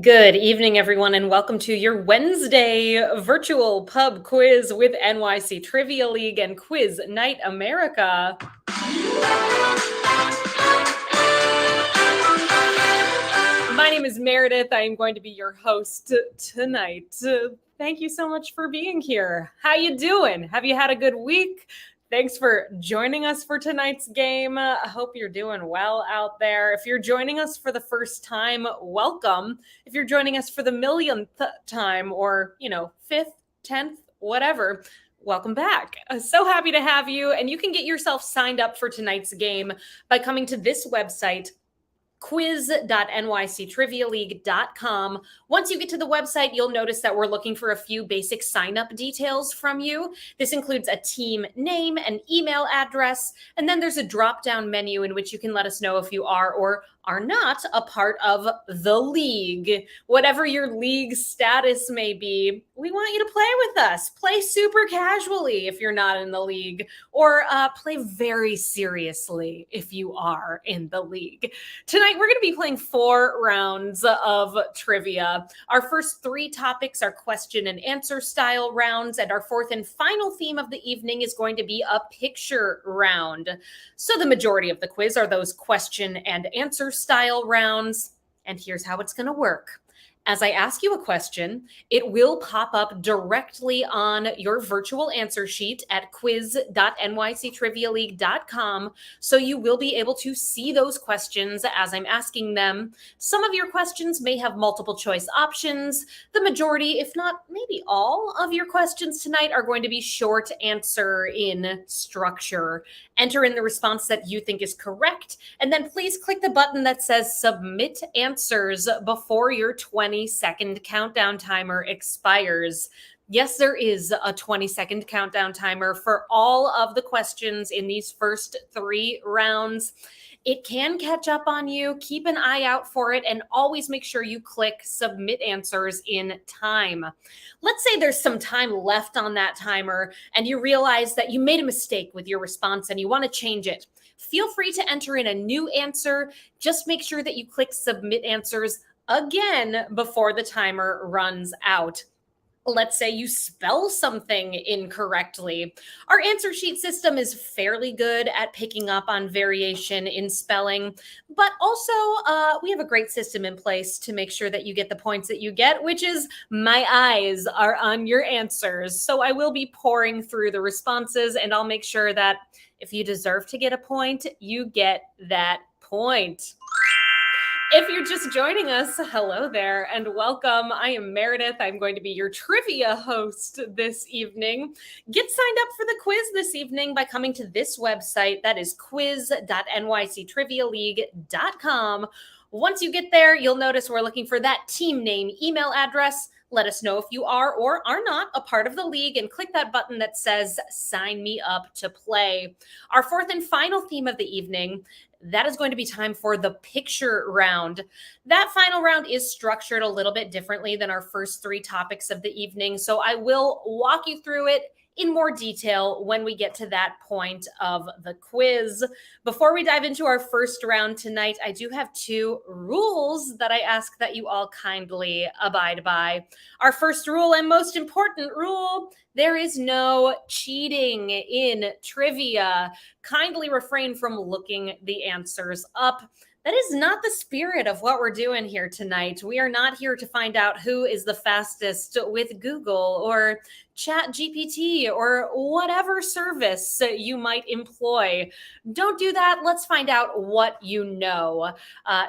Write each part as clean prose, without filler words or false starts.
Good evening, everyone, and welcome to your Wednesday virtual pub quiz with NYC Trivia League and Quiz Night America. My name is Meredith. I am going to be your host tonight. Thank you so much for being here. How you doing? Have you had a good week? Thanks for joining us for tonight's game. I hope you're doing well out there. If you're joining us for the first time, welcome. If you're joining us for the millionth time or, fifth, 10th, whatever, welcome back. So happy to have you. And you can get yourself signed up for tonight's game by coming to this website, quiz.nyctrivialeague.com. Once you get to the website, you'll notice that we're looking for a few basic sign-up details from you. This includes a team name, an email address, and then there's a drop-down menu in which you can let us know if you are or are not a part of the league. Whatever your league status may be, we want you to play with us. Play super casually if you're not in the league, or play very seriously if you are in the league. Tonight, we're going to be playing 4 rounds of trivia. Our first 3 topics are question and answer style rounds, and our fourth and final theme of the evening is going to be a picture round. So the majority of the quiz are those question and answer style rounds, and here's how it's going to work. As I ask you a question, it will pop up directly on your virtual answer sheet at quiz.nyctrivialeague.com, so you will be able to see those questions as I'm asking them. Some of your questions may have multiple choice options. The majority, if not maybe all, of your questions tonight are going to be short answer in structure. Enter in the response that you think is correct, and then please click the button that says Submit Answers before your 20-second countdown timer expires. Yes, there is a 20-second countdown timer for all of the questions in these first 3 rounds. It can catch up on you. Keep an eye out for it, and always make sure you click Submit Answers in time. Let's say there's some time left on that timer and you realize that you made a mistake with your response and you want to change it. Feel free to enter in a new answer. Just make sure that you click Submit Answers again before the timer runs out. Let's say you spell something incorrectly. Our answer sheet system is fairly good at picking up on variation in spelling, but also we have a great system in place to make sure that you get the points that you get, which is my eyes are on your answers. So I will be pouring through the responses, and I'll make sure that if you deserve to get a point, you get that point. If you're just joining us, hello there and welcome. I am Meredith. I'm going to be your trivia host this evening. Get signed up for the quiz this evening by coming to this website. That is quiz.nyctrivialeague.com. Once you get there, you'll notice we're looking for that team name, email address. Let us know if you are or are not a part of the league, and click that button that says Sign Me Up to Play. Our fourth and final theme of the evening, that is going to be time for the picture round. That final round is structured a little bit differently than our first 3 topics of the evening, so I will walk you through it in more detail when we get to that point of the quiz. Before we dive into our first round tonight, I do have 2 rules that I ask that you all kindly abide by. Our first rule and most important rule: there is no cheating in trivia. Kindly refrain from looking the answers up. That is not the spirit of what we're doing here tonight. We are not here to find out who is the fastest with Google or ChatGPT or whatever service you might employ. Don't do that. Let's find out what you know.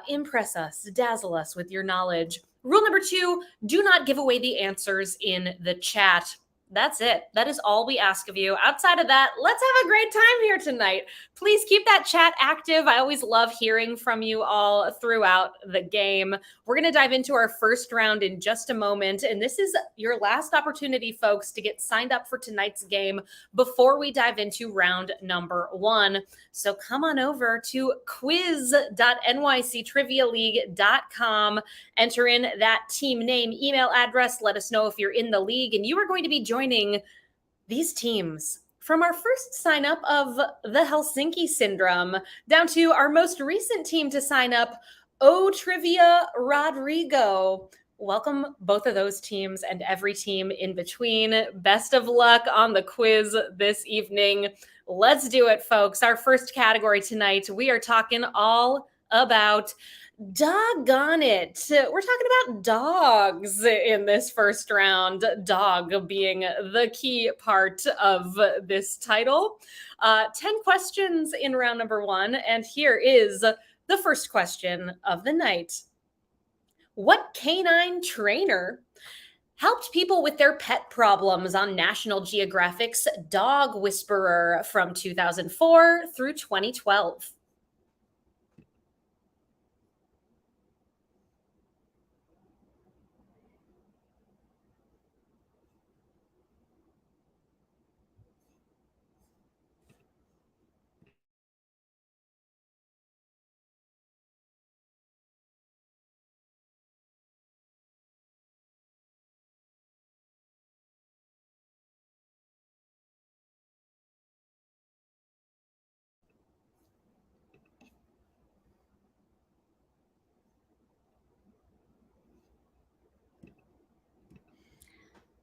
Impress us, dazzle us with your knowledge. Rule number 2, do not give away the answers in the chat. That's it. That is all we ask of you. Outside of that, let's have a great time here tonight. Please keep that chat active. I always love hearing from you all throughout the game. We're going to dive into our first round in just a moment. And this is your last opportunity, folks, to get signed up for tonight's game before we dive into round number 1. So come on over to quiz.nyctrivialeague.com. Enter in that team name, email address. Let us know if you're in the league, and you are going to be joining these teams from our first sign up of the Helsinki Syndrome down to our most recent team to sign up, O Trivia Rodrigo. Welcome, both of those teams and every team in between. Best of luck on the quiz this evening. Let's do it, folks. Our first category tonight, we are talking all about doggone it. We're talking about dogs in this first round, dog being the key part of this title. 10 questions in round number one, and here is the first question of the night. What canine trainer helped people with their pet problems on National Geographic's Dog Whisperer from 2004 through 2012?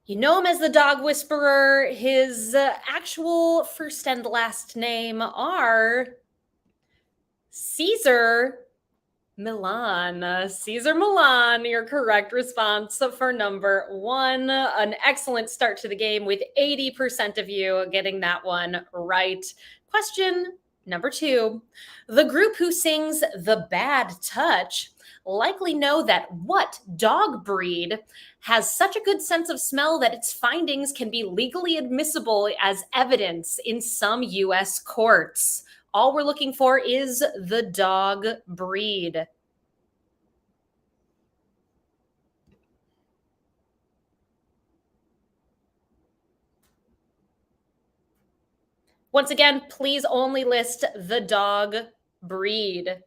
You know him as the Dog Whisperer. His actual first and last name are Caesar Milan. Caesar Milan, your correct response for number one. An excellent start to the game with 80% of you getting that one right. Question number two. The group who sings The Bad Touch likely know that what dog breed has such a good sense of smell that its findings can be legally admissible as evidence in some US courts. All we're looking for is the dog breed. Once again, please only list the dog breed.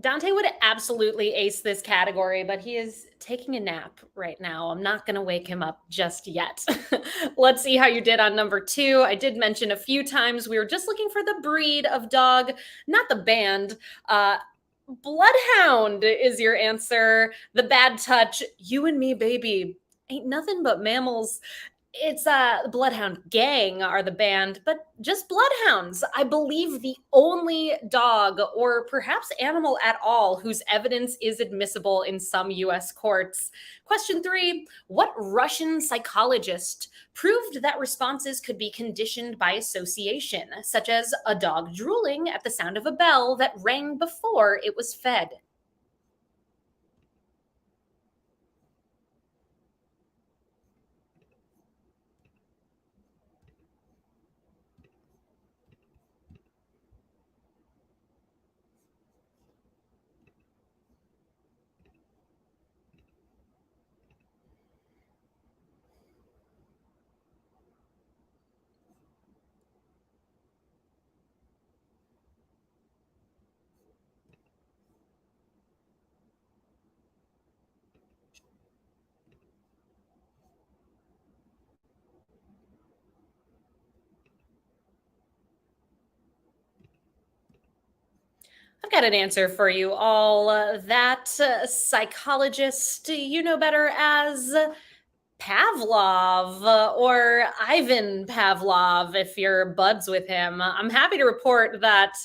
Dante would absolutely ace this category, but he is taking a nap right now. I'm not going to wake him up just yet. Let's see how you did on number two. I did mention a few times we were just looking for the breed of dog, not the band. Bloodhound is your answer. The Bad Touch, you and me, baby. Ain't nothing but mammals. It's Bloodhound Gang are the band, but just bloodhounds. I believe the only dog or perhaps animal at all whose evidence is admissible in some US courts. Question three. What Russian psychologist proved that responses could be conditioned by association, such as a dog drooling at the sound of a bell that rang before it was fed? I've got an answer for you all. That psychologist you know better as Pavlov or Ivan Pavlov if you're buds with him. I'm happy to report that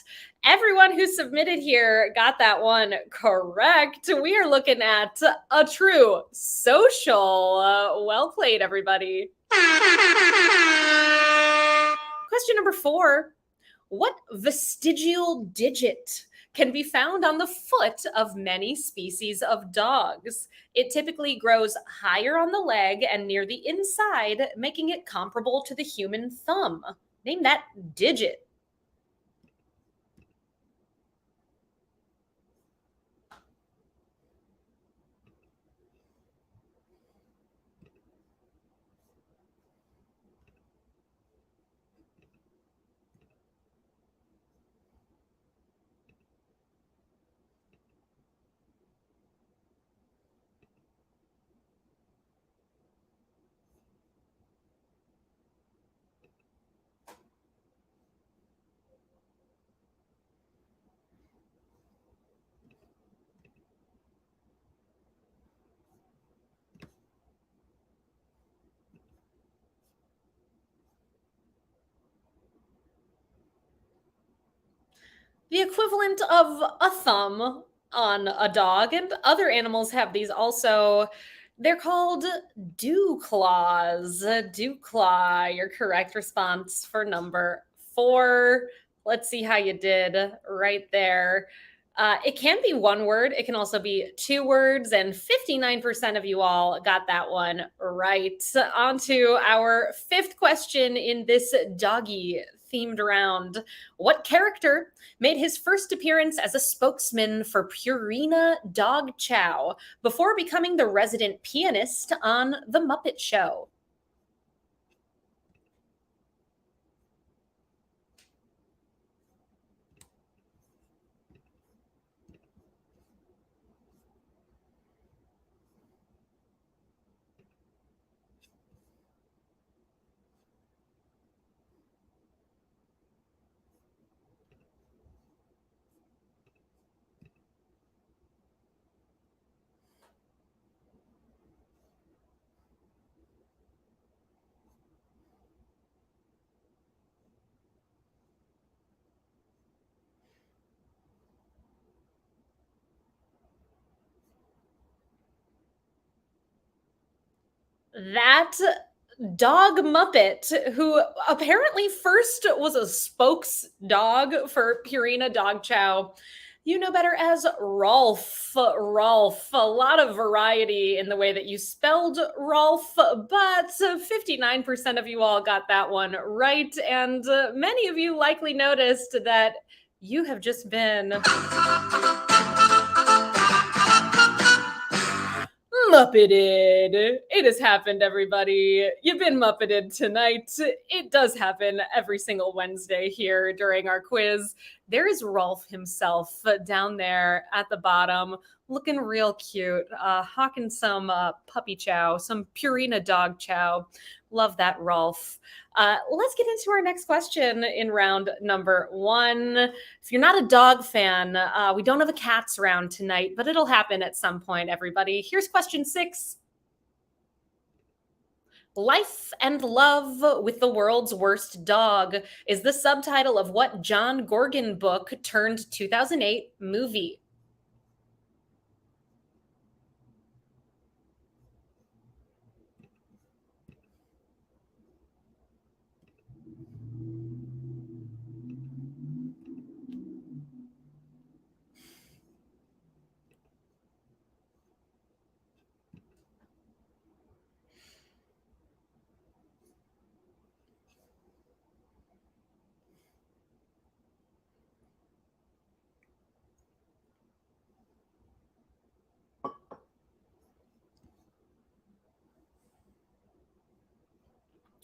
everyone who submitted here got that one correct. We are looking at a true social. Well played, everybody. Question number four. What vestigial digit can be found on the foot of many species of dogs? It typically grows higher on the leg and near the inside, making it comparable to the human thumb. Name that digit. The equivalent of a thumb on a dog, and other animals have these also. They're called dew claws. Dew claw, your correct response for number 4. Let's see how you did right there. It can be one word, it can also be 2 words, and 59% of you all got that one right. On to our 5th question in this doggy themed round. What character made his first appearance as a spokesman for Purina Dog Chow before becoming the resident pianist on The Muppet Show? That dog Muppet, who apparently first was a spokes dog for Purina Dog Chow. You know better as Rolf. Rolf. A lot of variety in the way that you spelled Rolf, but 59% of you all got that one right. And many of you likely noticed that you have just been Muppeted. It has happened, everybody. You've been Muppeted tonight. It does happen every single Wednesday here during our quiz. There is Rolf himself down there at the bottom, looking real cute, hawking some puppy chow, some Purina dog chow. Love that, Rolf. Let's get into our next question in round number 1. If you're not a dog fan, we don't have a cats round tonight, but it'll happen at some point, everybody. Here's question 6. Life and Love with the World's Worst Dog is the subtitle of what John Gorgon book turned 2008 movie?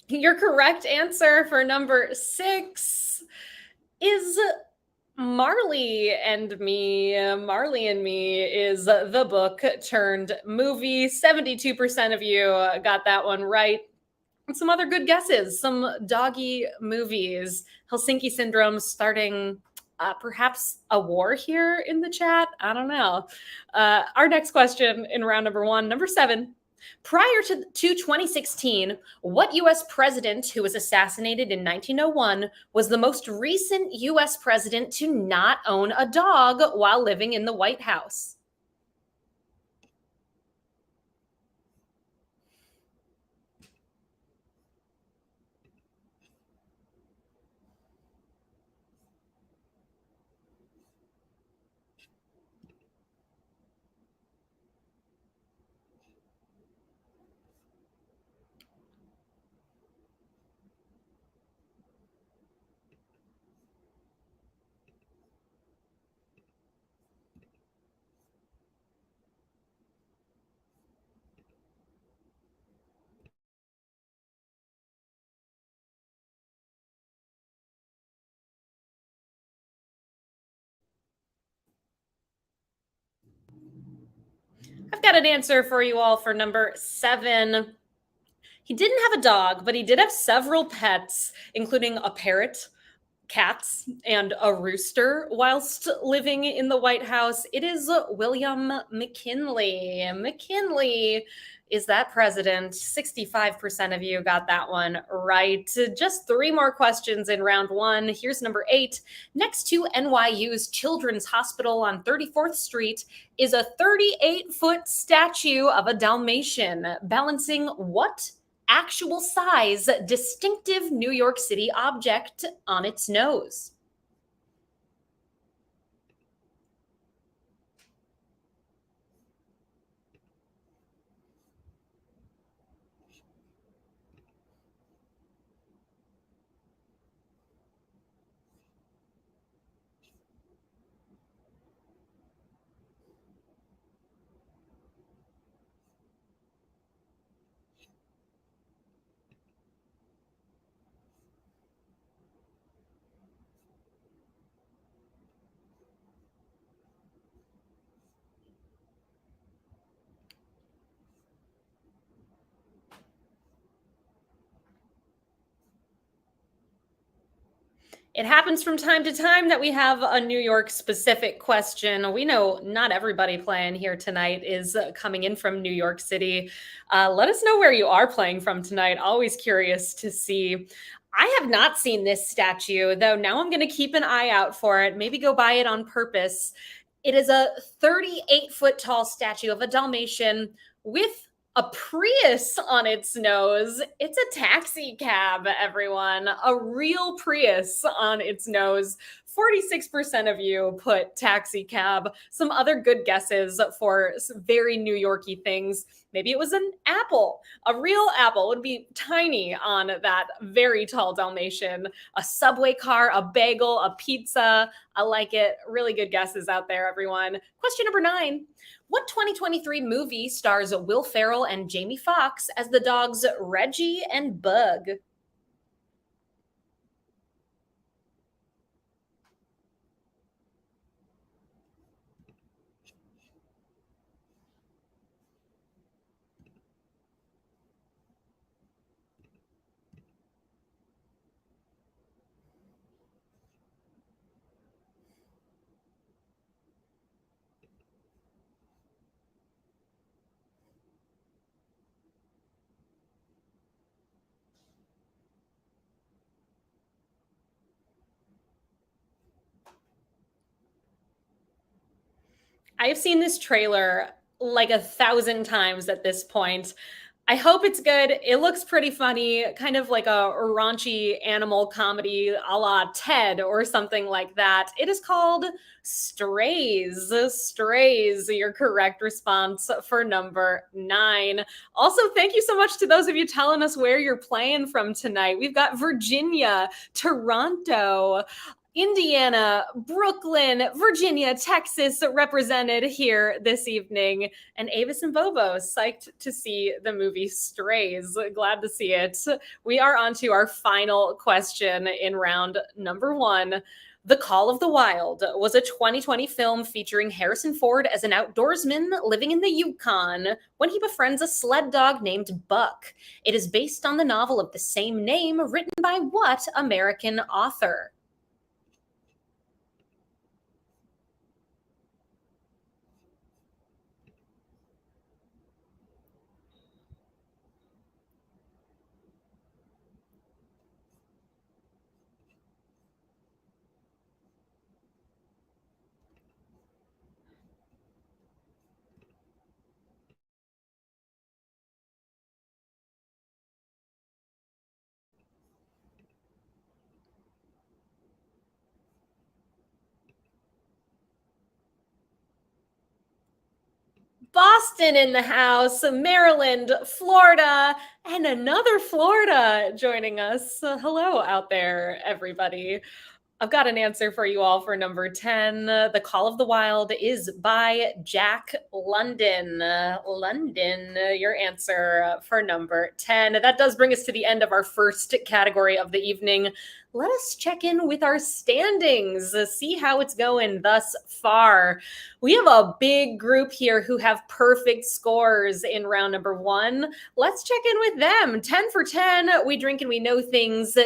Your correct answer for number 6 is Marley and Me. Marley and Me is the book turned movie. 72% of you got that one right. And some other good guesses, some doggy movies. Helsinki Syndrome starting perhaps a war here in the chat. I don't know. Our next question in round number 1, number 7. Prior to 2016, what US president who was assassinated in 1901 was the most recent US president to not own a dog while living in the White House? I've got an answer for you all for number 7. He didn't have a dog, but he did have several pets, including a parrot, cats and a rooster whilst living in the White House? It is William McKinley. McKinley is that president. 65% of you got that one right. Just three more questions in round one. Here's number 8. Next to NYU's Children's Hospital on 34th Street is a 38-foot statue of a Dalmatian balancing what actual size, distinctive New York City object on its nose? It happens from time to time that we have a New York specific question. We know not everybody playing here tonight is coming in from New York City. Let us know where you are playing from tonight. Always curious to see. I have not seen this statue, though now I'm going to keep an eye out for it, maybe go buy it on purpose. It is a 38-foot tall statue of a Dalmatian with a Prius on its nose. It's a taxi cab, everyone. A real Prius on its nose. 46% of you put taxi cab. Some other good guesses for very New Yorky things. Maybe it was an apple. A real apple would be tiny on that very tall Dalmatian. A subway car, a bagel, a pizza. I like it. Really good guesses out there, everyone. Question number 9. What 2023 movie stars Will Ferrell and Jamie Foxx as the dogs Reggie and Bug? I've seen this trailer like 1,000 times at this point. I hope it's good. It looks pretty funny, kind of like a raunchy animal comedy a la Ted or something like that. It is called Strays. Strays, your correct response for number 9. Also, thank you so much to those of you telling us where you're playing from tonight. We've got Virginia, Toronto, Indiana, Brooklyn, Virginia, Texas represented here this evening. And Avis and Bobo, psyched to see the movie Strays. Glad to see it. We are on to our final question in round number 1. The Call of the Wild was a 2020 film featuring Harrison Ford as an outdoorsman living in the Yukon when he befriends a sled dog named Buck. It is based on the novel of the same name written by what American author? Boston in the house, Maryland, Florida, and another Florida joining us. Hello out there, everybody. I've got an answer for you all for number 10. The Call of the Wild is by Jack London. London, your answer for number 10. That does bring us to the end of our first category of the evening. let us check in with our standings, see how it's going thus far. We have a big group here who have perfect scores in round number one. Let's check in with them. 10 for 10. We drink and we know things.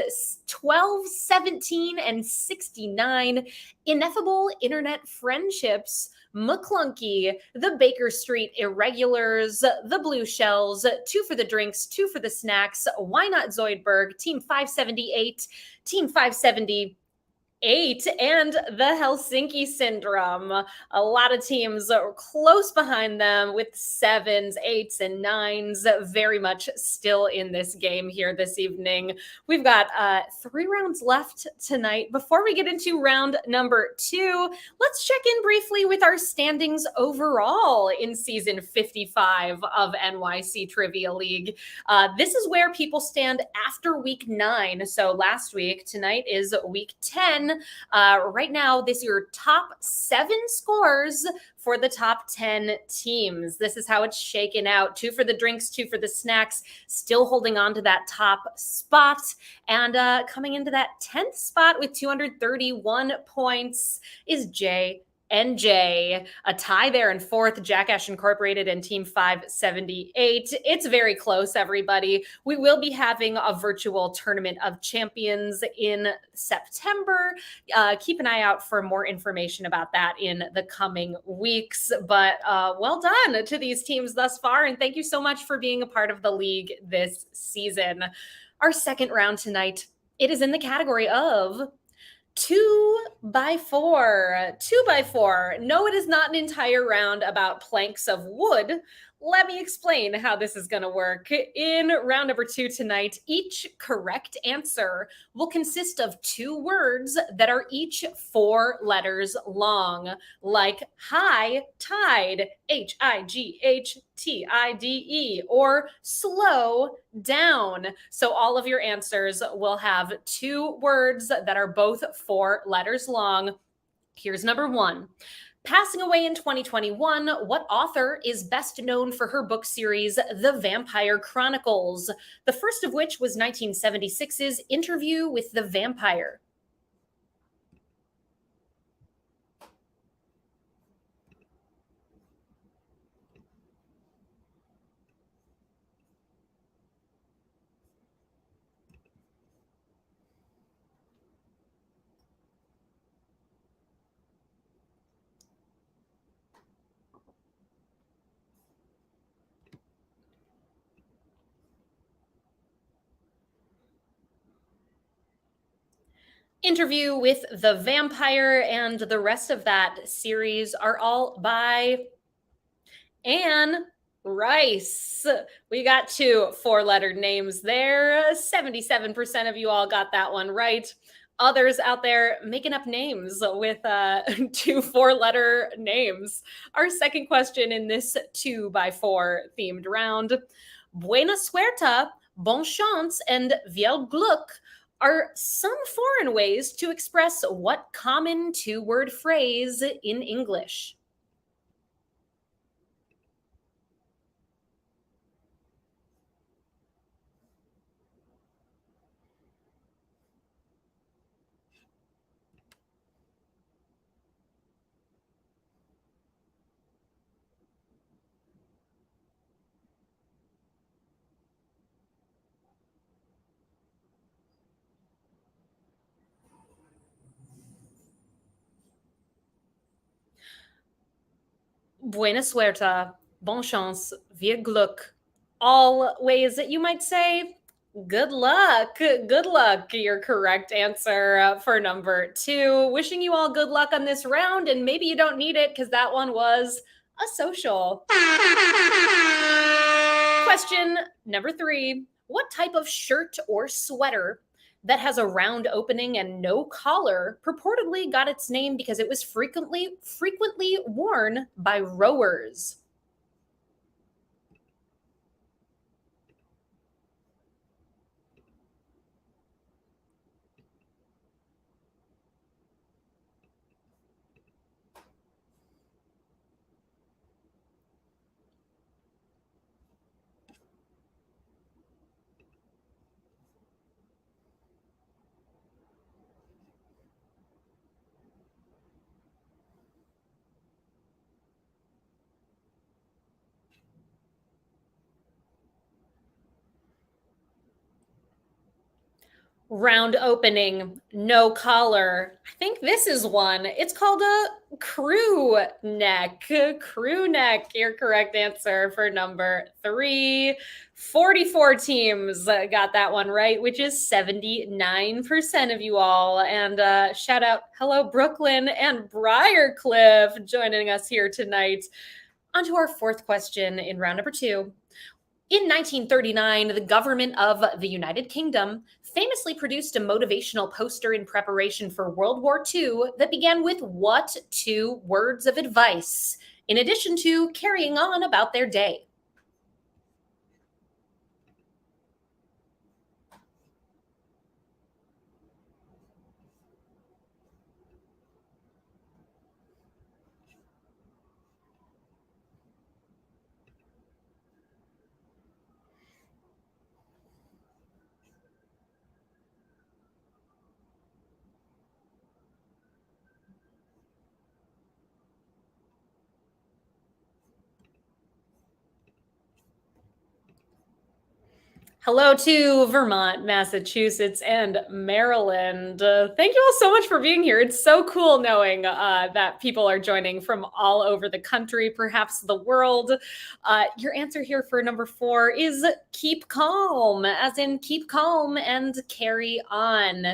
12, 17, and 69. Ineffable internet friendships. McClunky, the Baker Street Irregulars, the Blue Shells, 2 for the drinks, 2 for the snacks, Why Not Zoidberg, Team 578, Team 578, and the Helsinki Syndrome. A lot of teams are close behind them with 7s, 8s, and 9s, very much still in this game here this evening. We've got 3 rounds left tonight. Before we get into round number 2, let's check in briefly with our standings overall in season 55 of NYC Trivia League. This is where people stand after week 9. So last week, tonight is week 10. Right now, this is your top 7 scores for the top 10 teams. This is how it's shaken out. 2 for the drinks, 2 for the snacks, still holding on to that top spot. And coming into that 10th spot with 231 points is Jay NJ. A tie there in 4th, Jackash Incorporated and Team 578. It's very close, everybody. We will be having a virtual Tournament of Champions in September. Keep an eye out for more information about that in the coming weeks. But well done to these teams thus far, and thank you so much for being a part of the league this season. Our second round tonight, it is in the category of 2x4. 2x4. No, it is not an entire round about planks of wood. Let me explain how this is going to work. In round number 2 tonight, each correct answer will consist of 2 words that are each 4 letters long, like high tide, HIGHTIDE, or slow down. So all of your answers will have 2 words that are both 4 letters long. Here's number 1. Passing away in 2021, what author is best known for her book series, The Vampire Chronicles? The first of which was 1976's Interview with the Vampire. Interview with the Vampire and the rest of that series are all by Anne Rice. We got 2 4-letter names there. 77% of you all got that one right. Others out there making up names with 2 4-letter names. Our second question in this 2x4 themed round. Buena suerte, bon chance, and viel Glück are some foreign ways to express what common 2-word phrase in English? Buena suerte, bon chance, viel Glück. All ways that you might say, good luck. Good luck. Your correct answer for number 2. Wishing you all good luck on this round, and maybe you don't need it because that one was a social. Question number 3. What type of shirt or sweater that has a round opening and no collar purportedly got its name because it was frequently worn by rowers? Round opening, no collar. I think this is one. It's called a crew neck. Crew neck, your correct answer for number three. 44 teams got that one right, which is 79% of you all. And shout out, hello, Brooklyn and Briarcliff joining us here tonight. On to our fourth question in round number two. In 1939, the government of the United Kingdom famously produced a motivational poster in preparation for World War II that began with what two words of advice, in addition to carrying on about their day? Hello to Vermont, Massachusetts, and Maryland. Thank you all so much for being here. It's so cool knowing that people are joining from all over the country, perhaps the world. Your answer here for number four is keep calm, as in keep calm and carry on.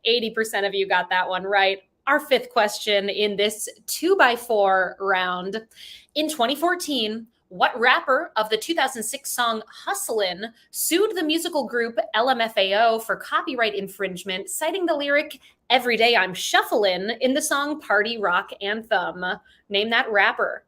80% of you got that one right. Our fifth question in this 2x4 round. In 2014, what rapper of the 2006 song Hustlin' sued the musical group LMFAO for copyright infringement, citing the lyric, "Every day I'm shufflin'" in the song Party Rock Anthem? Name that rapper.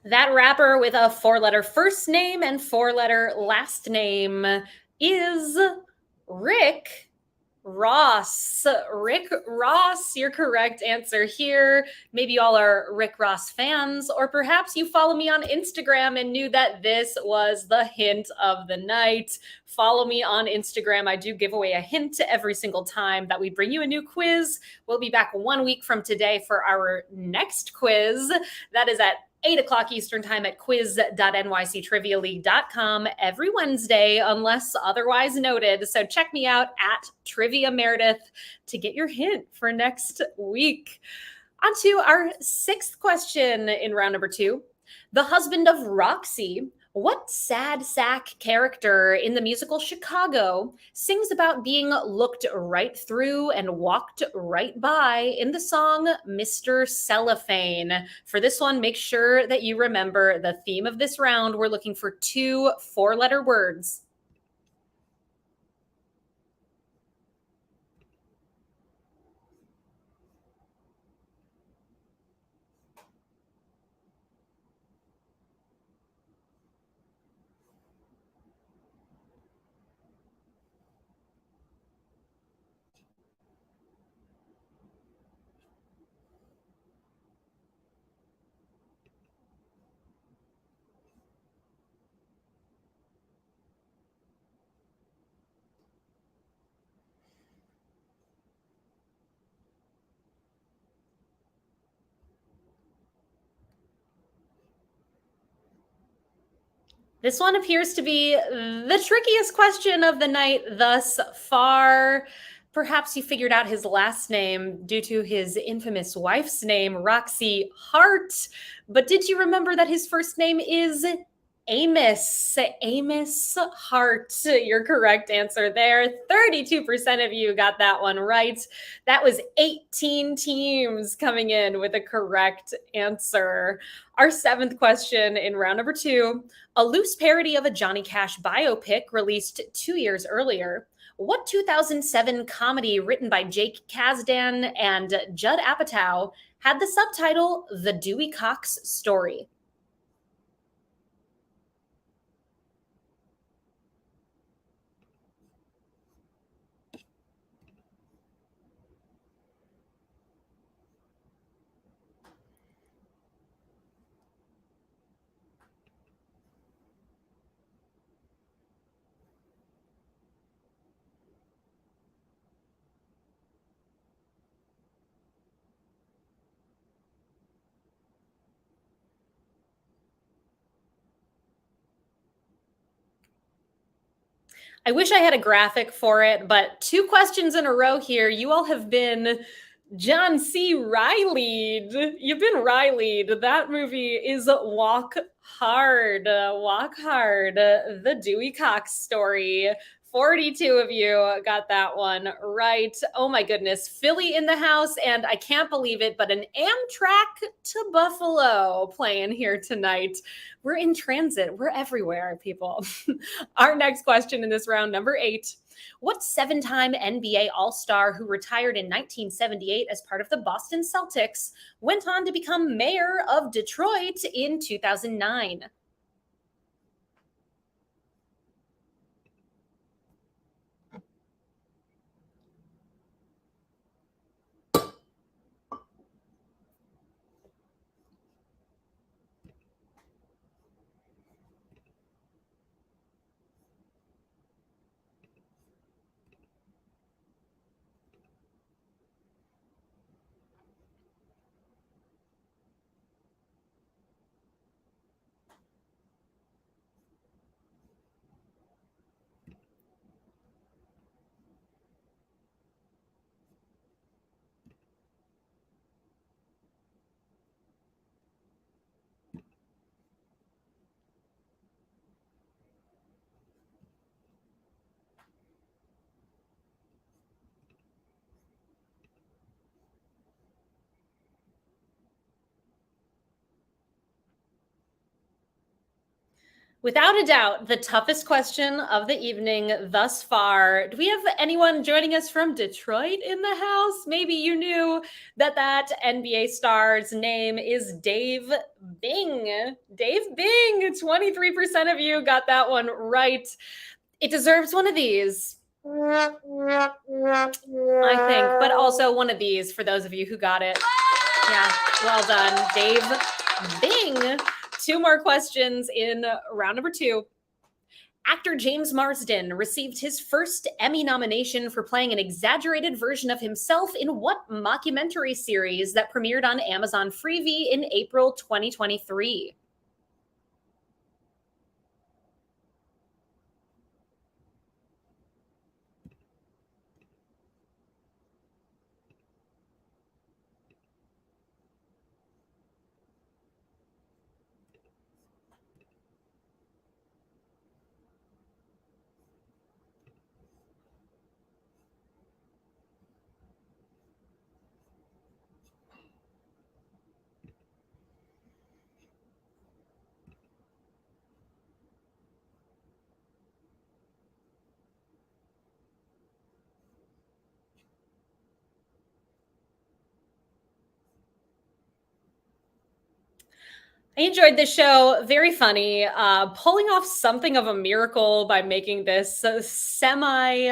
That rapper with a four-letter first name and four-letter last name is Rick Ross. Rick Ross, your correct answer here. Maybe y'all are Rick Ross fans, or perhaps you follow me on Instagram and knew that this was the hint of the night. Follow me on Instagram. I do give away a hint every single time that we bring you a new quiz. We'll be back 1 week from today for our next quiz. That is at 8 o'clock Eastern Time at quiz.nyctrivialeague.com every Wednesday, unless otherwise noted. So check me out at Trivia Meredith to get your hint for next week. On to our sixth question in round number two. The husband of Roxy, what sad sack character in the musical Chicago sings about being looked right through and walked right by in the song Mr. Cellophane? For this one, make sure that you remember the theme of this round. We're looking for two four-letter words. This one appears to be the trickiest question of the night thus far. Perhaps you figured out his last name due to his infamous wife's name, Roxy Hart. But did you remember that his first name is Amos? Amos Hart. Your correct answer there. 32% of you got that one right. That was 18 teams coming in with a correct answer. Our seventh question in round number two. A loose parody of a Johnny Cash biopic released 2 years earlier. What 2007 comedy written by Jake Kasdan and Judd Apatow had the subtitle The Dewey Cox Story? I wish I had a graphic for it, but two questions in a row here. You all have been John C. Riley'd. You've been Riley'd. That movie is Walk Hard. Walk Hard. The Dewey Cox story. 42 of you got that one right. Oh my goodness. Philly in the house, and I can't believe it, but an Amtrak to Buffalo playing here tonight. We're in transit. We're everywhere, people. Our next question in this round, number 8. What 7-time NBA All-Star who retired in 1978 as part of the Boston Celtics went on to become mayor of Detroit in 2009? Without a doubt, the toughest question of the evening thus far. Do we have anyone joining us from Detroit in the house? Maybe you knew that NBA star's name is Dave Bing. Dave Bing. 23% of you got that one right. It deserves one of these, I think, but also one of these for those of you who got it. Yeah, well done, Dave Bing. 2 more questions in round number 2. Actor James Marsden received his first Emmy nomination for playing an exaggerated version of himself in what mockumentary series that premiered on Amazon Freevee in April 2023? I enjoyed this show. Very funny. Pulling off something of a miracle by making this semi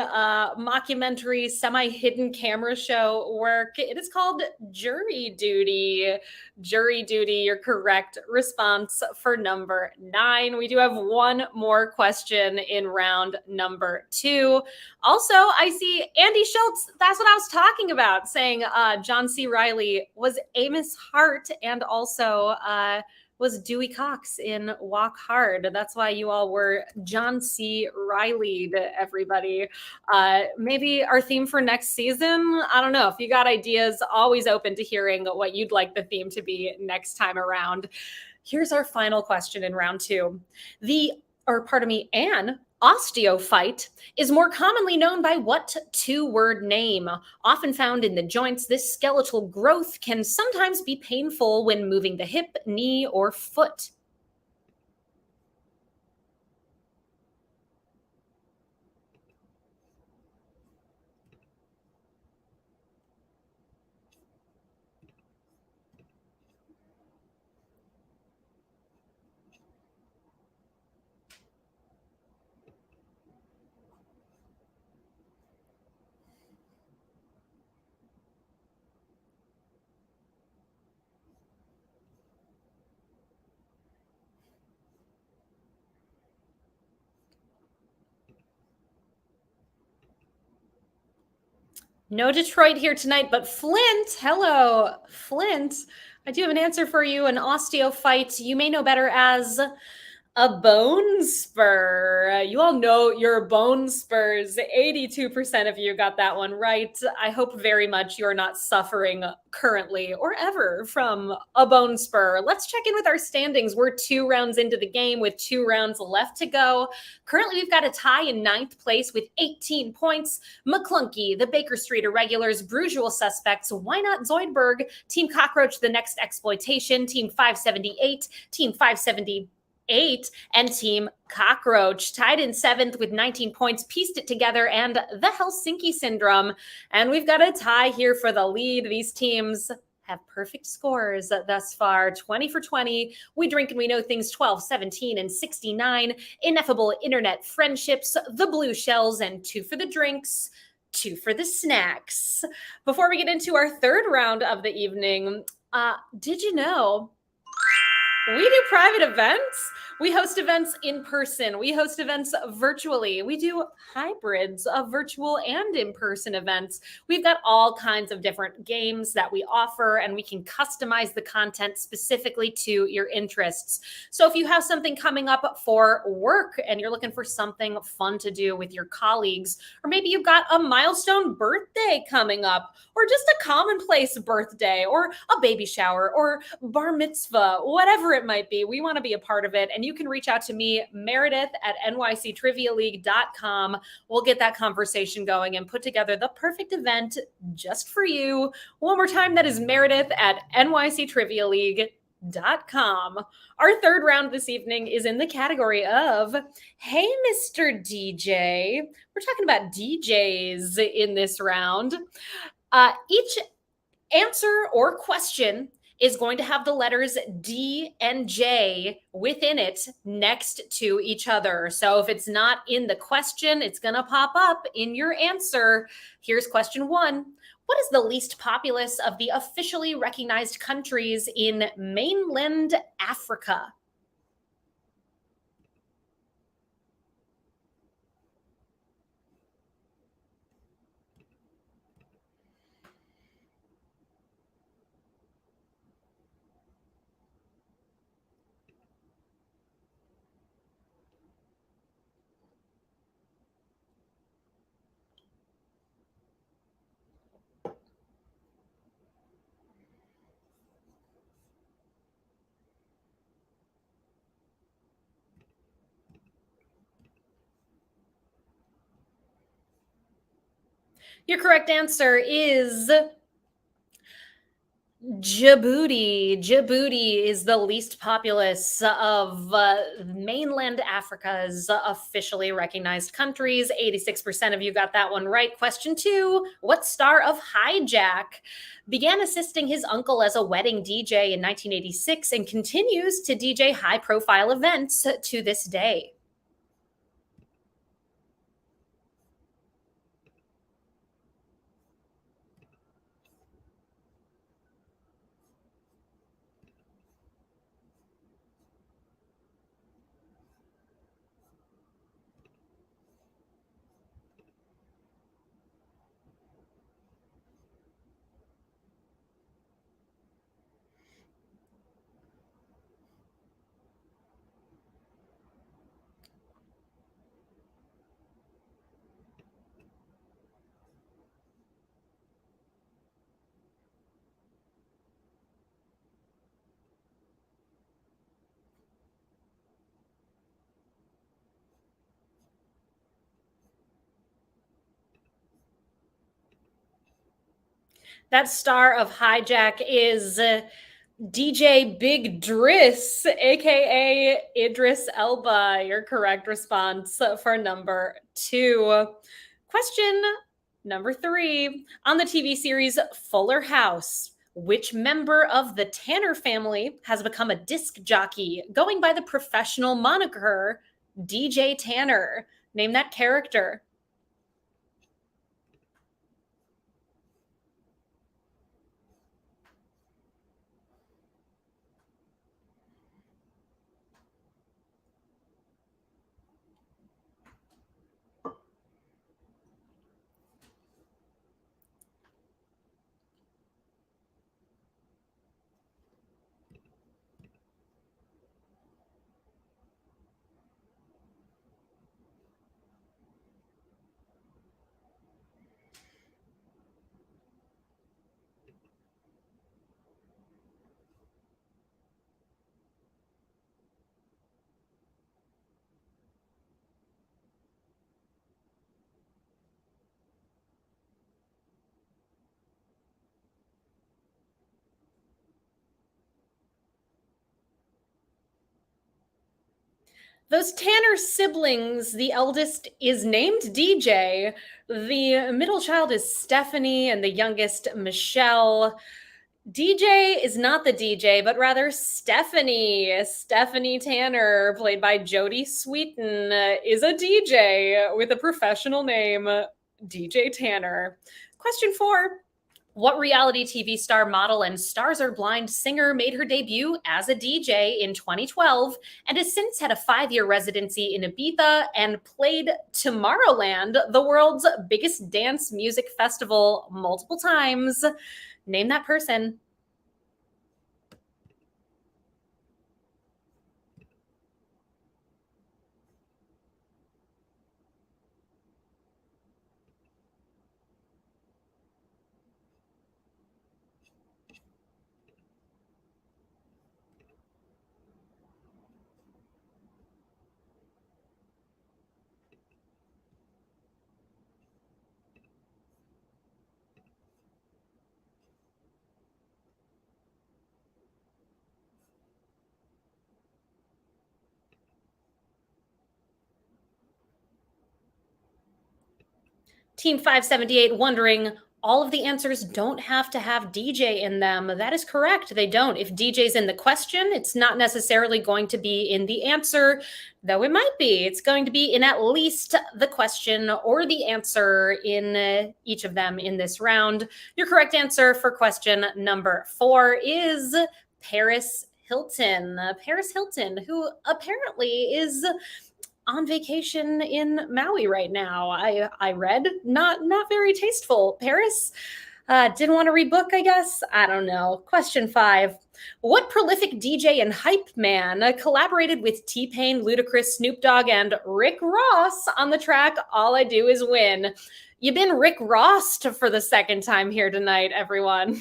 mockumentary, semi hidden camera show work. It is called Jury Duty. Jury Duty, your correct response for number 9. We do have one more question in round number 2. Also, I see Andy Schultz. That's what I was talking about, saying John C. Riley was Amos Hart and also was Dewey Cox in Walk Hard. That's why you all were John C. Riley, everybody. Maybe our theme for next season? I don't know. If you got ideas, always open to hearing what you'd like the theme to be next time around. Here's our final question in round 2. An osteophyte is more commonly known by what 2-word name? Often found in the joints, this skeletal growth can sometimes be painful when moving the hip, knee, or foot. No Detroit here tonight, but Flint. Hello, Flint. I do have an answer for you. An osteophyte you may know better as A bone spur. You all know your bone spurs. 82% of you got that one right. I hope very much you're not suffering currently or ever from a bone spur. Let's check in with our standings. We're 2 rounds into the game with 2 rounds left to go. Currently, we've got a tie in ninth place with 18 points. McClunky, the Baker Street Irregulars, Brusual Suspects, Why Not Zoidberg, Team Cockroach, The Next Exploitation, Team 578, Team 570. And Team Cockroach tied in seventh with 19 points, pieced it together, and the Helsinki Syndrome. And we've got a tie here for the lead. These teams have perfect scores thus far, 20 for 20. We Drink and We Know Things, 12, 17, and 69. Ineffable Internet Friendships, The Blue Shells, and 2 for the Drinks. 2 for the snacks. Before we get into our third round of the evening, did you know we do private events? We host events in person. We host events virtually. We do hybrids of virtual and in-person events. We've got all kinds of different games that we offer, and we can customize the content specifically to your interests. So if you have something coming up for work and you're looking for something fun to do with your colleagues, or maybe you've got a milestone birthday coming up, or just a commonplace birthday, or a baby shower, or bar mitzvah, whatever it might be, we want to be a part of it. And you can reach out to me, Meredith at nyctrivialeague.com. We'll get that conversation going and put together the perfect event just for you. One more time, that is Meredith at nyctrivialeague.com. Our third round this evening is in the category of Hey, Mr. DJ. We're talking about DJs in this round. Each answer or question is going to have the letters D and J within it next to each other. So if it's not in the question, it's going to pop up in your answer. Here's question 1. What is the least populous of the officially recognized countries in mainland Africa? Your correct answer is Djibouti. Djibouti is the least populous of mainland Africa's officially recognized countries. 86% of you got that one right. Question 2. What star of Hijack began assisting his uncle as a wedding DJ in 1986 and continues to DJ high-profile events to this day? That star of Hijack is DJ Big Driss, aka Idris Elba. Your correct response for number 2. Question number 3. On the TV series Fuller House, which member of the Tanner family has become a disc jockey going by the professional moniker DJ Tanner? Name that character. Those Tanner siblings, the eldest is named DJ, the middle child is Stephanie, and the youngest, Michelle. DJ is not the DJ, but rather Stephanie. Stephanie Tanner, played by Jodie Sweetin, is a DJ with a professional name, DJ Tanner. Question 4. What reality TV star, model, and Stars Are Blind singer made her debut as a DJ in 2012 and has since had a 5-year residency in Ibiza and played Tomorrowland, the world's biggest dance music festival, multiple times? Name that person. Team 578 wondering, all of the answers don't have to have DJ in them. That is correct. They don't. If DJ's in the question, it's not necessarily going to be in the answer, though it might be. It's going to be in at least the question or the answer in each of them in this round. Your correct answer for question number 4 is Paris Hilton. Paris Hilton, who apparently is on vacation in Maui right now. I read not very tasteful. Paris didn't want to rebook, I guess. I don't know. Question 5. What prolific DJ and hype man collaborated with T-Pain, Ludacris, Snoop Dogg, and Rick Ross on the track All I Do Is Win? You've been Rick Rossed for the second time here tonight, everyone.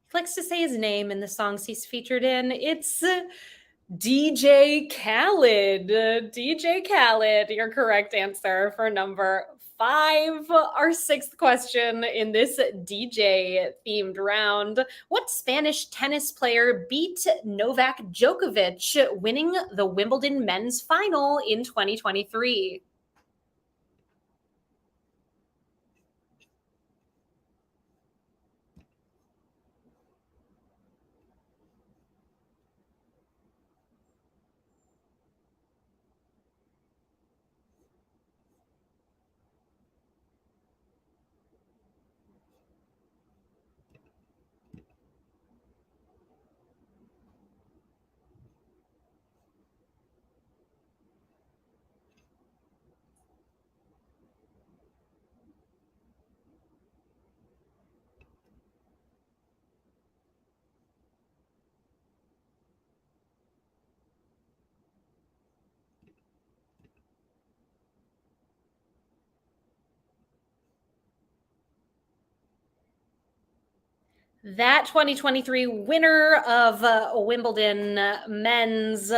He likes to say his name in the songs he's featured in. It's DJ Khaled. DJ Khaled, your correct answer for number 5. Our 6th question in this DJ themed round. What Spanish tennis player beat Novak Djokovic, winning the Wimbledon men's final in 2023? That 2023 winner of Wimbledon men's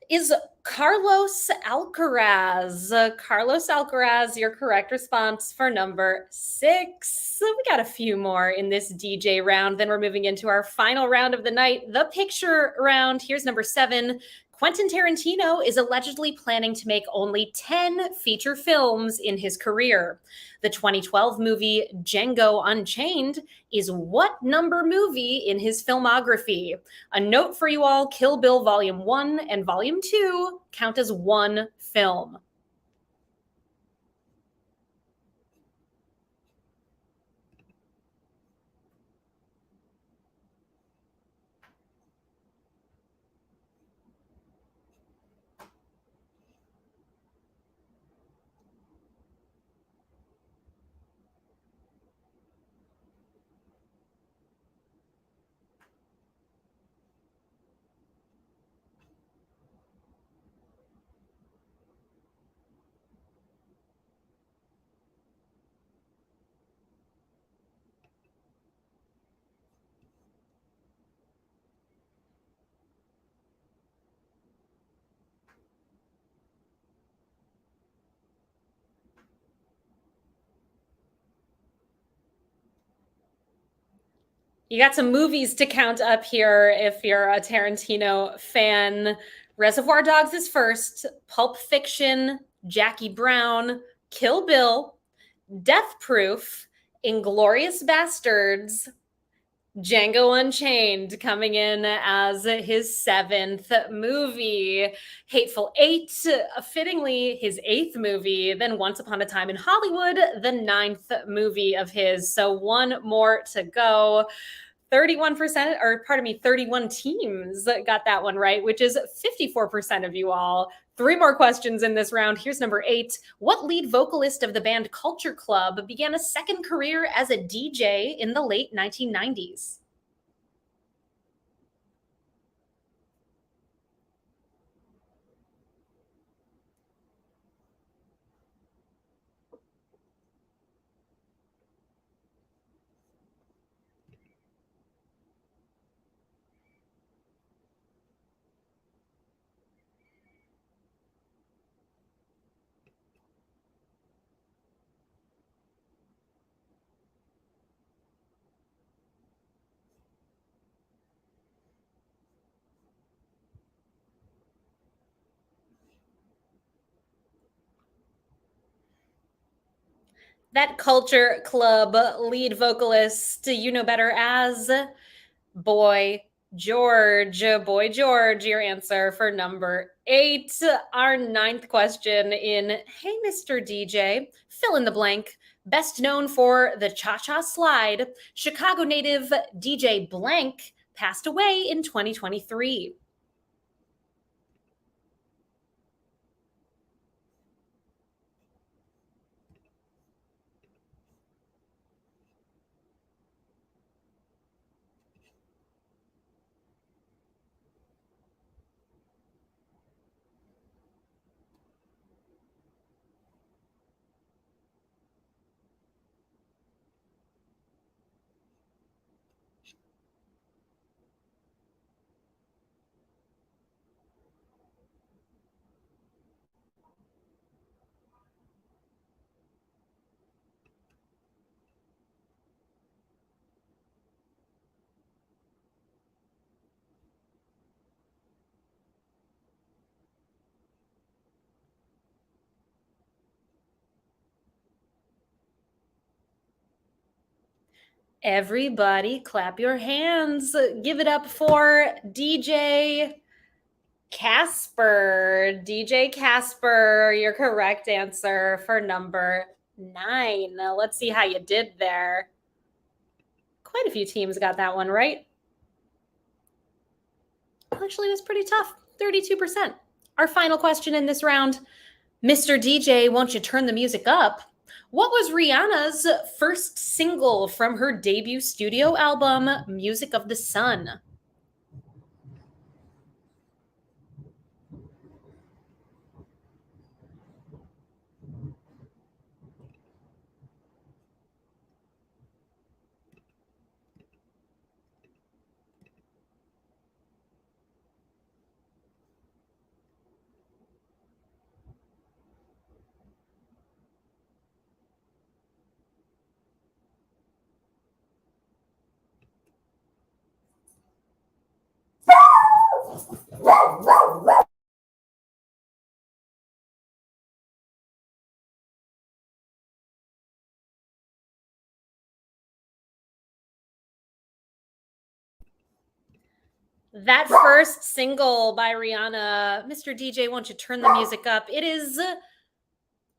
is Carlos Alcaraz. Carlos Alcaraz, your correct response for number 6. We got a few more in this DJ round. Then we're moving into our final round of the night, the picture round. Here's number 7. Quentin Tarantino is allegedly planning to make only 10 feature films in his career. The 2012 movie Django Unchained is what number movie in his filmography? A note for you all, Kill Bill Volume 1 and Volume 2 count as one film. You got some movies to count up here if you're a Tarantino fan. Reservoir Dogs is first, Pulp Fiction, Jackie Brown, Kill Bill, Death Proof, Inglorious Bastards, Django Unchained coming in as his seventh movie. Hateful Eight, fittingly his eighth movie. Then Once Upon a Time in Hollywood, the ninth movie of his. So one more to go. 31%, or pardon me, 31 teams got that one right, which is 54% of you all. Three more questions in this round. Here's number 8. What lead vocalist of the band Culture Club began a second career as a DJ in the late 1990s? That Culture Club lead vocalist you know better as Boy George. Boy George, your answer for number 8. Our ninth question in Hey Mr. DJ, fill in the blank. Best known for the Cha-Cha Slide, Chicago native DJ Blank passed away in 2023. Everybody clap your hands. Give it up for DJ Casper. DJ Casper, your correct answer for number 9. Now, let's see how you did there. Quite a few teams got that one right. Actually, it was pretty tough. 32%. Our final question in this round. Mr. DJ, won't you turn the music up? What was Rihanna's first single from her debut studio album, Music of the Sun? That first single by Rihanna, Mr. DJ, won't you turn the music up? It is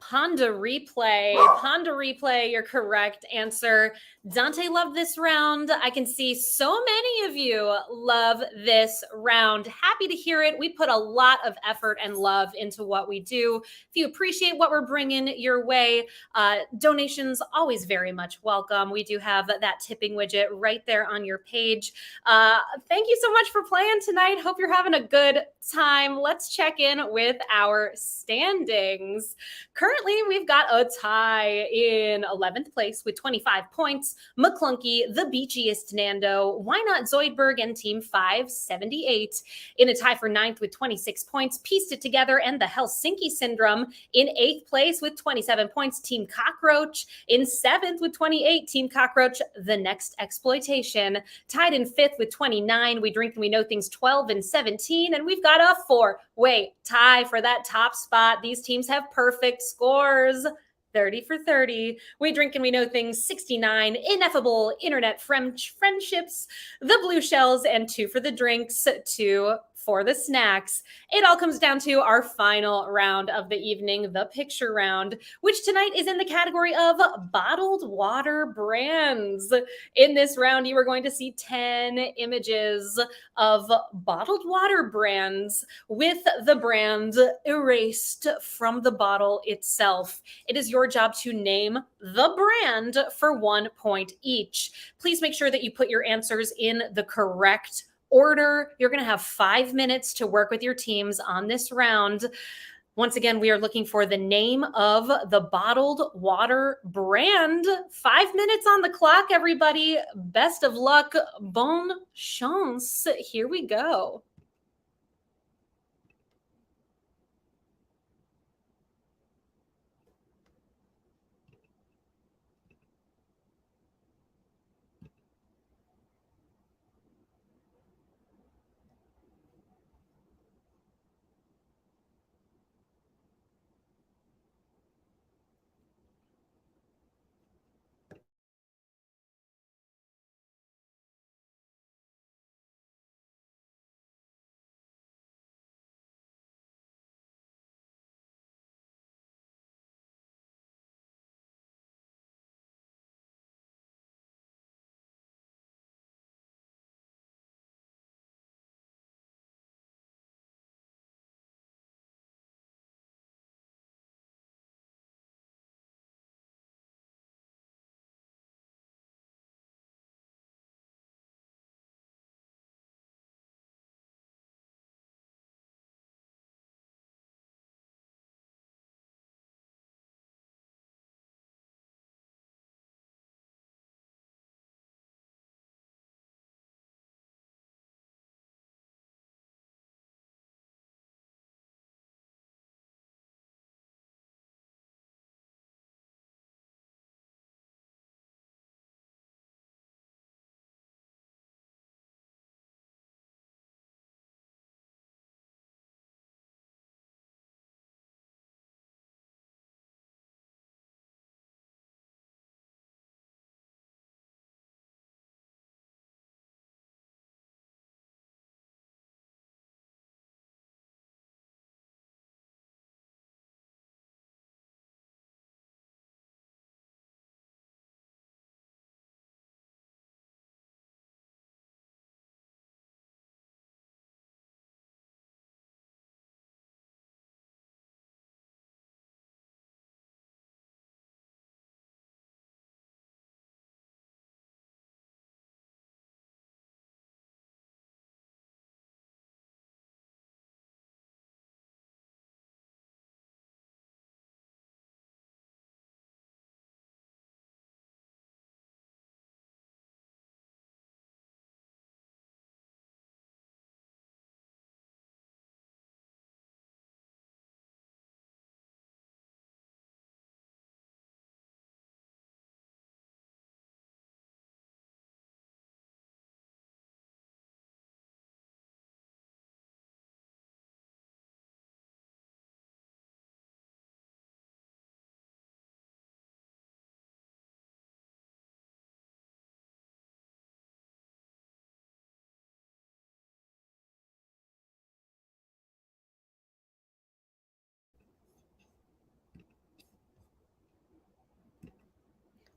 Ponda Replay. Ponda Replay, your correct answer. Dante loved this round. I can see so many of you love this round. Happy to hear it. We put a lot of effort and love into what we do. If you appreciate what we're bringing your way, donations always very much welcome. We do have that tipping widget right there on your page. Thank you so much for playing tonight. Hope you're having a good time. Let's check in with our standings. Currently, currently, we've got a tie in 11th place with 25 points. McClunky, the beachiest Nando, Why Not Zoidberg, and Team 578. In a tie for ninth with 26 points, Pieced It Together and the Helsinki Syndrome. In 8th place with 27 points, Team Cockroach. In 7th with 28, Team Cockroach, The Next Exploitation. Tied in 5th with 29, We Drink and We Know Things 12 and 17. And we've got a 4-way tie for that top spot. These teams have perfect scores. 30 for 30. We Drink and We Know Things 69. Ineffable Internet Friendships. The Blue Shells, and 2 for the drinks, 2 for the snacks. It all comes down to our final round of the evening, the picture round, which tonight is in the category of bottled water brands. In this round, you are going to see 10 images of bottled water brands with the brand erased from the bottle itself. It is your job to name the brand for 1 point each. Please make sure that you put your answers in the correct order. You're going to have 5 minutes to work with your teams on this round. Once again, we are looking for the name of the bottled water brand. 5 minutes on the clock, everybody. Best of luck. Bonne chance. Here we go.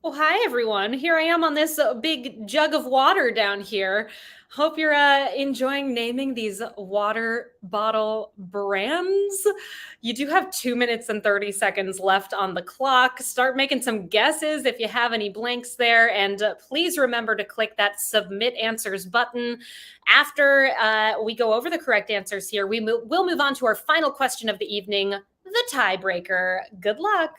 Well, hi, everyone. Here I am on this big jug of water down here. Hope you're enjoying naming these water bottle brands. You do have 2 minutes and 30 seconds left on the clock. Start making some guesses if you have any blanks there. And please remember to click that submit answers button. After we go over the correct answers here, we'll move on to our final question of the evening, the tiebreaker. Good luck.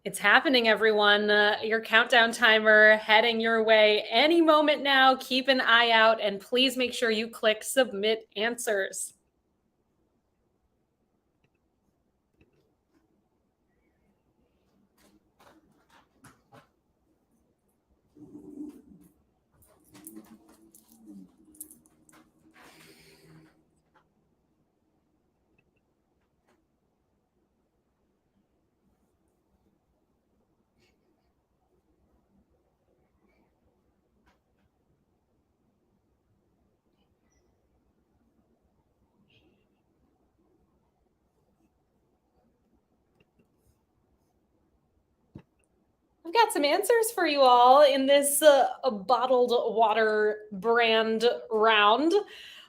It's happening, everyone. Your countdown timer heading your way any moment now. Keep an eye out and please make sure you click submit answers. I've got some answers for you all in this bottled water brand round.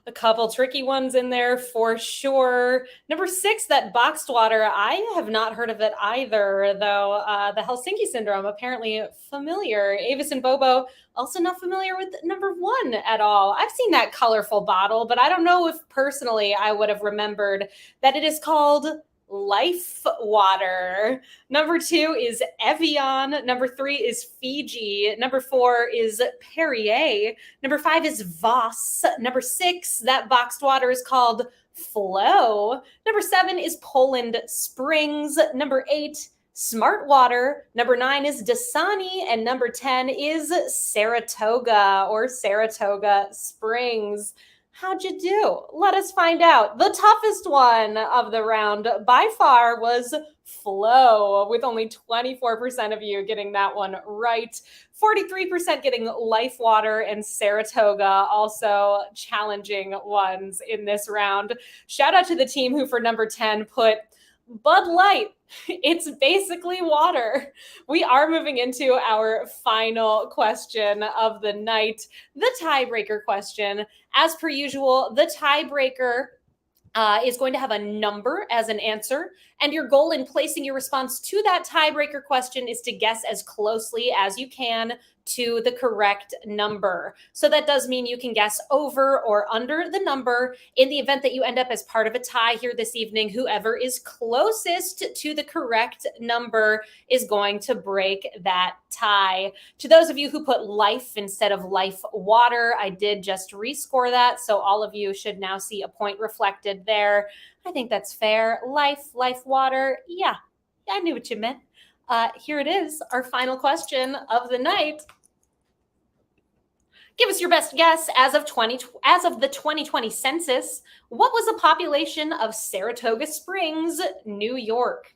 A couple tricky ones in there for sure. Number 6, that boxed water. I have not heard of it either, though. The Helsinki syndrome, apparently familiar. Avis and Bobo, also not familiar with number 1 at all. I've seen that colorful bottle, but I don't know if personally I would have remembered that it is called Life Water. Number 2 is Evian. Number 3 is Fiji. Number 4 is Perrier. Number 5 is Voss. Number 6, that boxed water is called Flow. Number 7 is Poland Springs. Number 8, Smart Water. Number 9 is Dasani. And number 10 is Saratoga or Saratoga Springs. How'd you do? Let us find out. The toughest one of the round by far was Flow, with only 24% of you getting that one right. 43% getting Life Water, and Saratoga also challenging ones in this round. Shout out to the team who for number 10 put Bud Light. It's basically water. We are moving into our final question of the night, the tiebreaker question. As per usual, the tiebreaker is going to have a number as an answer. And your goal in placing your response to that tiebreaker question is to guess as closely as you can to the correct number. So that does mean you can guess over or under the number. In the event that you end up as part of a tie here this evening, whoever is closest to the correct number is going to break that tie. To those of you who put life instead of Life Water, I did just rescore that. So all of you should now see a point reflected there. I think that's fair. Life Water. Yeah, I knew what you meant. Here it is, our final question of the night. Give us your best guess as of the 2020 census. What was the population of Saratoga Springs, New York?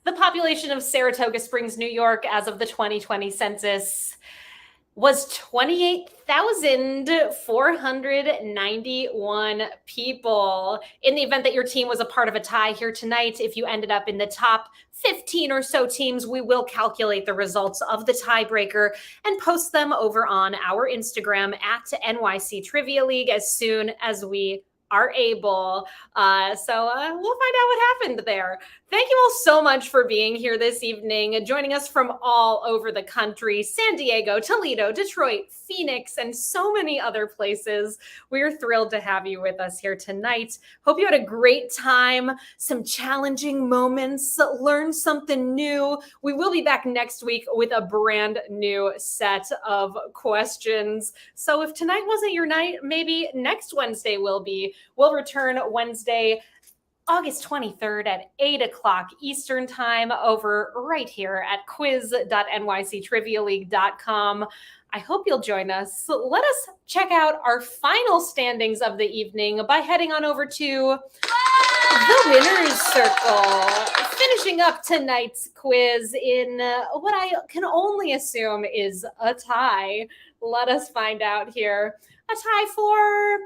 The population of Saratoga Springs, New York, as of the 2020 census was 28,491 people. In the event that your team was a part of a tie here tonight, if you ended up in the top 15 or so teams, we will calculate the results of the tiebreaker and post them over on our Instagram at NYC Trivia League as soon as we are able. So we'll find out what happened there. Thank you all so much for being here this evening, joining us from all over the country, San Diego, Toledo, Detroit, Phoenix, and so many other places. We're thrilled to have you with us here tonight. Hope you had a great time, some challenging moments, learned something new. We will be back next week with a brand new set of questions. So if tonight wasn't your night, maybe next Wednesday will be. We'll return Wednesday, August 23rd at 8 o'clock Eastern Time over right here at quiz.nyctrivialeague.com. I hope you'll join us. Let us check out our final standings of the evening by heading on over to the winner's circle. Finishing up tonight's quiz in what I can only assume is a tie. Let us find out here. A tie for,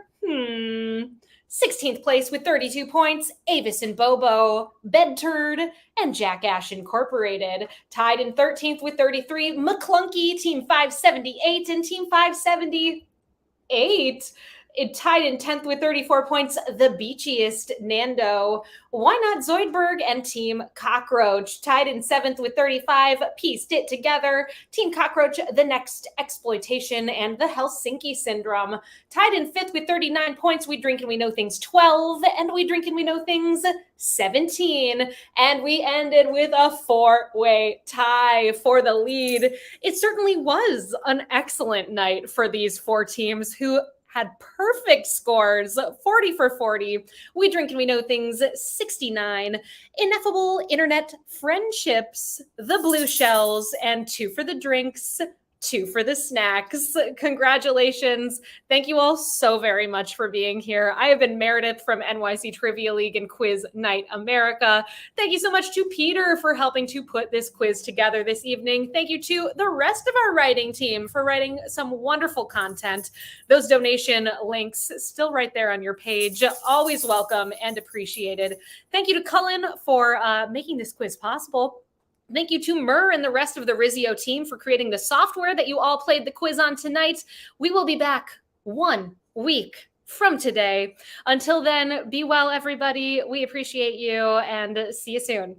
16th place with 32 points, Avis and Bobo, Bedturd, and Jackash Incorporated. Tied in 13th with 33, McClunky, Team 578, and Team 578. It tied in 10th with 34 points, the beachiest Nando. Why Not Zoidberg and Team Cockroach. Tied in 7th with 35, Pieced It Together. Team Cockroach, The Next Exploitation, and the Helsinki Syndrome. Tied in 5th with 39 points, We Drink and We Know Things 12, and We Drink and We Know Things 17. And we ended with a 4-way tie for the lead. It certainly was an excellent night for these four teams who had perfect scores, 40 for 40. We Drink and We Know Things, 69. Ineffable Internet Friendships, the Blue Shells, and 2 for the Drinks, 2 for the snacks. Congratulations. Thank you all so very much for being here. I have been Meredith from NYC Trivia League and Quiz Night America. Thank you so much to Peter for helping to put this quiz together this evening. Thank you to the rest of our writing team for writing some wonderful content. Those donation links still right there on your page. Always welcome and appreciated. Thank you to Cullen for making this quiz possible. Thank you to Murr and the rest of the Rizzio team for creating the software that you all played the quiz on tonight. We will be back 1 week from today. Until then, be well, everybody. We appreciate you and see you soon.